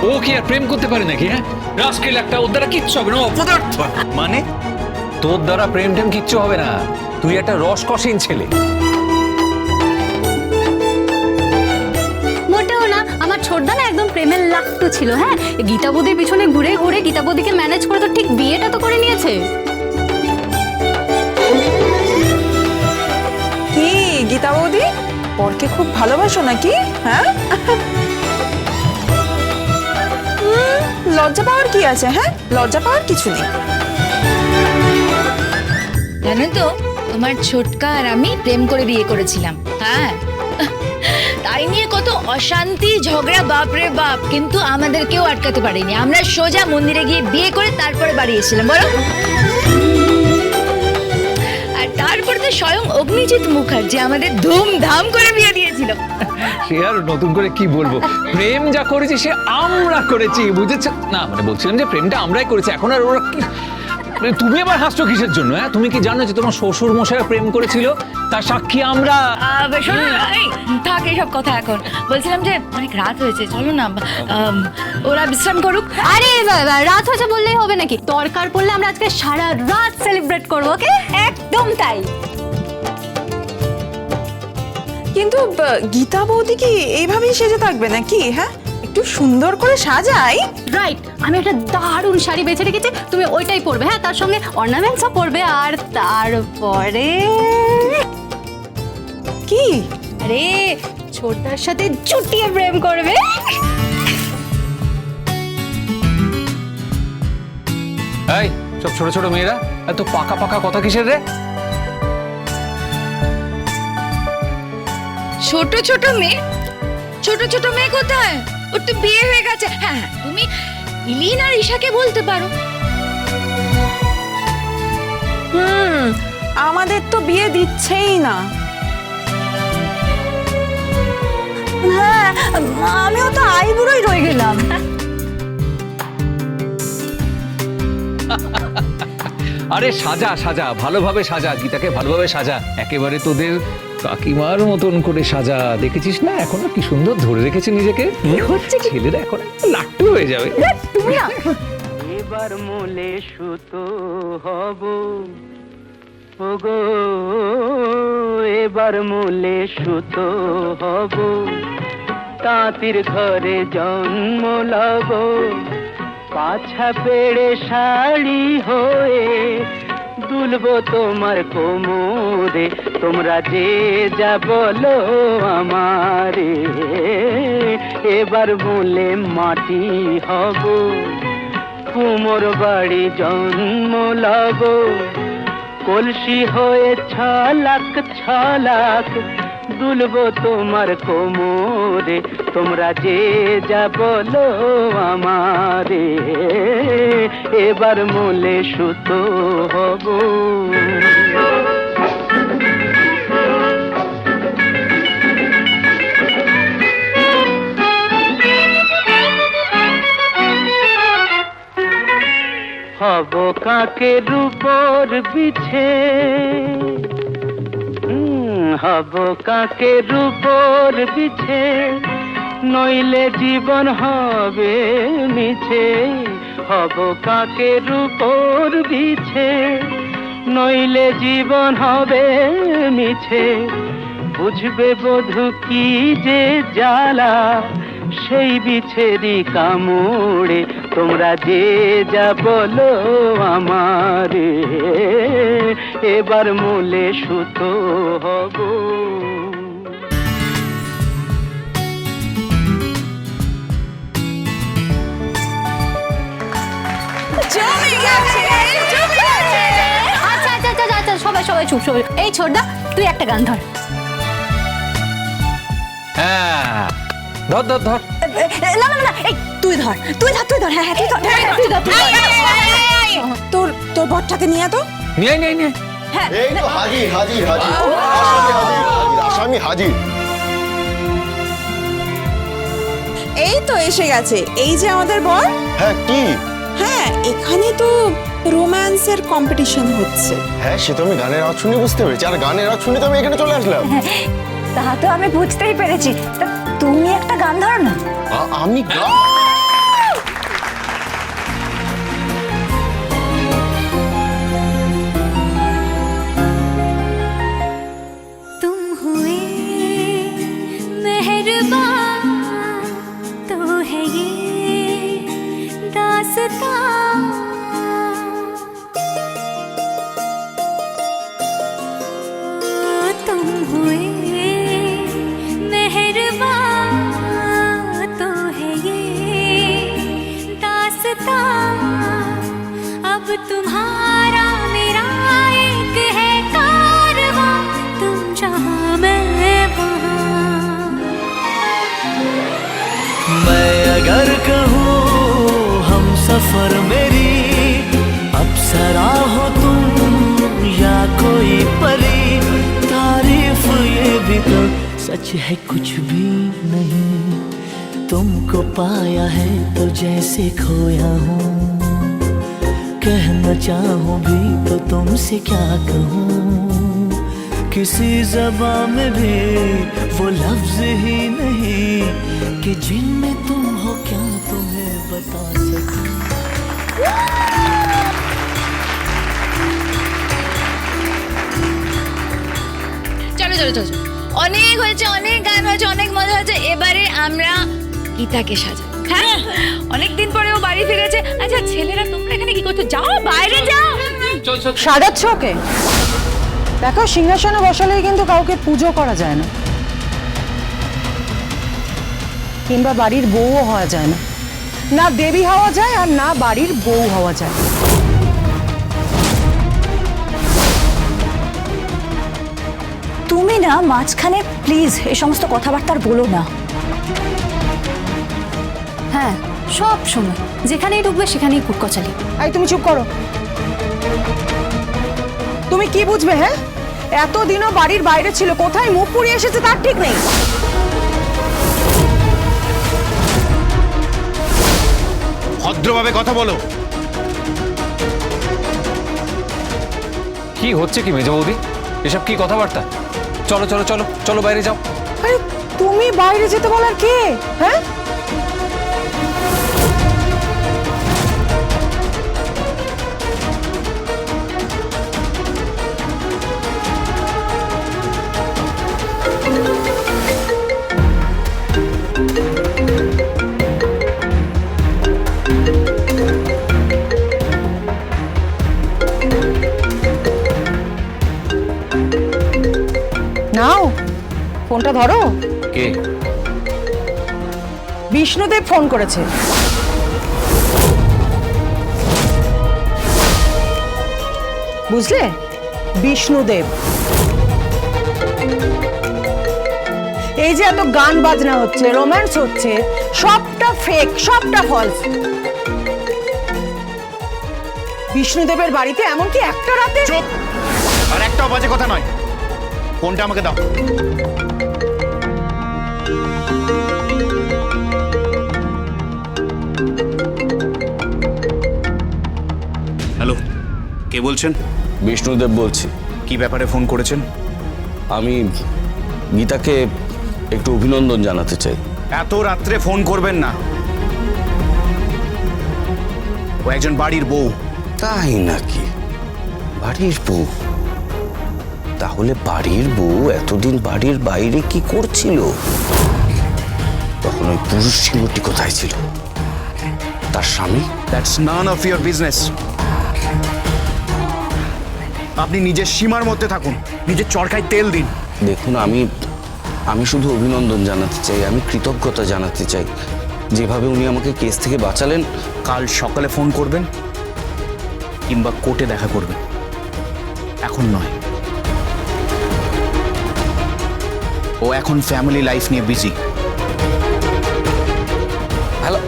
ও কি আর প্রেম করতে পারে নাকি? হ্যাঁ, রাস্কেল একটা, ওর দ্বারা কিচ্ছু হবে না, অপদার্থ। মানে তোর দ্বারা প্রেম টেম কিচ্ছু হবে না, তুই একটা রসকসীন ছেলে। মোটেও না, আমার ছোটদা না একদম প্রেমের লাট্টু ছিল। হ্যাঁ, গীতা বৌদির পিছনে ঘুরে ঘুরে গীতা বৌদিকে ম্যানেজ করে তো ঠিক বিয়েটা তো করে নিয়েছে। কি গীতা বৌদি, পরকে খুব ভালোবাসো নাকি? হ্যাঁ, লজ্জা পাওয়ার কি আছে? হ্যাঁ, লজ্জা পাওয়ার কিছু নেই। জানো তো, তোমার ছোটকা আর আমি প্রেম করে বিয়ে করেছিলাম। হ্যাঁ, তাই নিয়ে কত অশান্তি ঝগড়া, বাপরে বাপ, কিন্তু আমাদের কেউ আটকাতে পারেনি। আমরা সোজা মন্দিরে গিয়ে বিয়ে করে তারপরে বাড়ি এসেছিলাম, বলো। আর তারপরে তো স্বয়ং অগ্নিজিৎ মুখার্জি আমাদের ধুমধাম করে বিয়ে দিয়েছিল। সে আর নতুন করে কি বলবো, প্রেম যা করেছি সে আমরা করেছি, বুঝেছ না? মানে বলছিলাম যে প্রেমটা আমরাই করেছি, এখন আর ওরা কি। তুমি আবার হাসছো কিসের জন্য? হ্যাঁ, তুমি কি জানো যে তোমার শ্বশুর মশাই প্রেম করেছিল, তার সাক্ষী আমরা। শোনো, এই থাক এইসব কথা এখন। বলছিলাম যে অনেক রাত হয়েছে, চলো না ওরা বিশ্রাম করুক। আরে রাত হয়েছে বললেই হবে নাকি? দরকার পড়লে আমরা আজকে সারা রাত সেলিব্রেট করবো। ওকে, একদম তাই। কিন্তু গীতা বৌদি কি এইভাবেই সেজে থাকবে নাকি? হ্যাঁ, একটু সুন্দর করে সাজাই। রাইট, আমি একটা দারুণ শাড়ি বেছে রেখেছি, তুমি ওইটাই পরবে। হ্যাঁ, তার সঙ্গে অর্নামেন্টসও পরবে, আর তারপরে কি? আরে ছোটার সাথে চুটিয়ে প্রেম করবে। এই সব ছোট ছোট মেয়েরা এত পাকা পাকা কথা কিসের রে? ছোট ছোট মেয়ে? ছোট ছোট মেয়ে কোথায়? ওর তো বিয়ে হয়ে গেছে। হ্যাঁ, তুমি ইলিন আর ঈশাকে বলতে পারো। আমাদের তো বিয়ে দিচ্ছেই না। হ্যাঁ, আমিও তো আইবুড়োই রয়ে গেলাম। আরে সাজা সাজা, ভালোভাবে সাজা, গীতাকে ভালোভাবে সাজা, একেবারে তোদের কাকিমার মতন করে সাজা। দেখেছিস না এখনো কি সুন্দর ধরে রেখেছে নিজেকে? ছেলেরা এখন লাট্টু হয়ে যাবে। এবার মূলে সুতো হব ওগো, এবার মূলে সুতো হব, তাঁতির ঘরে জন্ম লব, পাছা পেড়ে শাড়ি হয়ে দুলবো তোমার কোমরে, তোমরা যে যা বলো আমারে। এবার মূলে মাটি হব, কুমোর বাড়ি জন্ম লব, কলসি হয়ে ছলাক ছলাক দুলবো তোমার কোমরে, তোমরা যে যা বলো আমারে। এবার মূলে সুতো হব। হব কাকের উপর বিছে, হব কাকের উপর বিছে, নইলে জীবন হবে মিছে। হব কাকের উপর বিছে, নইলে জীবন হবে মিছে। বুঝবে বধূ কি যে জ্বালা, সেই বিছেরি কামড়ে, তোমরা যে যা বলো আমারে। এবার মূলে সুতো হব। আচ্ছা আচ্ছা আচ্ছা আচ্ছা, সবাই সবাই চুপ সবাই। এই ছোটদা, তুই একটা গান ধর। হ্যাঁ, ধর ধর ধর। না না না, এই তুই ধর, তুই ধর, তুই ধর। হ্যাঁ হ্যাঁ, তুই ধর, তুই ধর, তুই ধর। তোর তোর বরটাকে নিয়ে তো। নিয়ে নিয়ে নিয়ে। হ্যাঁ, এই তো হাজির হাজির হাজির, আসামি হাজির, আসামি হাজির। এই তো এসে গেছে, এই যে আমাদের বর। হ্যাঁ কি? হ্যাঁ, এখানে তো রোম্যান্সের কম্পিটিশন হচ্ছে। হ্যাঁ, সে তো আমি গানের আওয়াজ শুনে বুঝতে পেরেছি, আর গানের আওয়াজ শুনে তো আমি এখানে চলে আসলাম। তা তো আমি বুঝতেই পেরেছি। তা তুমি একটা গান ধরো না। আমি গান? ये दास्तां तुम हुए मेहरबान तो है ये दास्तां अब तुम्हारा मेरा एक है कारवां तुम जहां मैं वहां मैं अगर कहूँ हम सफर मेरी अप्सरा हो तुम या कोई परी तारीफ ये भी तो सच है कुछ भी नहीं तुमको पाया है तो जैसे खोया हूँ कहना चाहूँ भी तो तुमसे क्या कहूँ किसी ज़बान में भी वो लफ्ज ही नहीं कि जिनमें तुम हो क्या तुम्हें बता सकूं চলো চলো চলো চলো। অনেক হয়েছে, অনেক গান হয়েছে, অনেক মজা হয়েছে, এবারে আমরা গীতাকে সাজাবো। হ্যাঁ, অনেকদিন পরেও বাড়ি ফিরেছে। আচ্ছা ছেলেরা তোমরা এখানে কি করছো? যাও বাইরে যাও। সাজাচ্ছ ওকে? দেখো, সিংহাসনে বসালেই কিন্তু কাউকে পুজো করা যায় না, কিংবা বাড়ির বউও হওয়া যায় না। না দেবী হওয়া যায় আর না বাড়ির বউ হওয়া যায়। তুমি না মাঝখানে প্লিজ এই সমস্ত কথাবার্তা বলো না। হ্যাঁ, সব সময় যেখানেই ঢুকবে সেখানেই কুটকচালি। এই তুমি চুপ করো। তুমি কি বুঝবে? হ্যাঁ, এতদিনও বাড়ির বাইরে ছিল, কোথায় মুখ পুড়িয়ে এসেছে তার ঠিক নেই। ভদ্রভাবে কথা বলো। কি হচ্ছে কি মেজো বৌদি? এসব কি কথাবার্তা? চলো চলো চলো চলো বাইরে যাও। আরে তুমি বাইরে যেতে বলার কে? হ্যাঁ, নাও ফোনটা ধরো। কে? বিষ্ণুদেব ফোন করেছে। বুঝলে, বিষ্ণুদেব। এই যে এত গান বাজনা হচ্ছে, রোম্যান্স হচ্ছে, সবটা ফেক, সবটা ফলস। বিষ্ণুদেবের বাড়িতে এমনকি একটা রাতে চুপ! আর একটাও বাজে কথা নয়। ফোনটা আমাকে দাও। হ্যালো, কে বলছেন? বিষ্ণুদেব বলছি। কি ব্যাপারে ফোন করেছেন? আমি গীতাকে একটু অভিনন্দন জানাতে চাই। এত রাত্রে ফোন করবেন না। ও একজন বাড়ির বউ। তাই নাকি? বাড়ির বউ? তাহলে বাড়ির বউ এতদিন বাড়ির বাইরে কি করছিল? তখন ওই পুরুষ সিংহটি কোথায় ছিল? তার স্বামী? That's none of your business. আপনি নিজের সীমার মধ্যে থাকুন, নিজের চরকায় তেল দিন। দেখুন, আমি শুধু অভিনন্দন জানাতে চাই, আমি কৃতজ্ঞতা জানাতে চাই যেভাবে উনি আমাকে কেস থেকে বাঁচালেন। কাল সকালে ফোন করবেন কিংবা কোর্টে দেখা করবেন, এখন নয়। ও এখন ফ্যামিলি লাইফ নিয়ে বিজি। হ্যালো,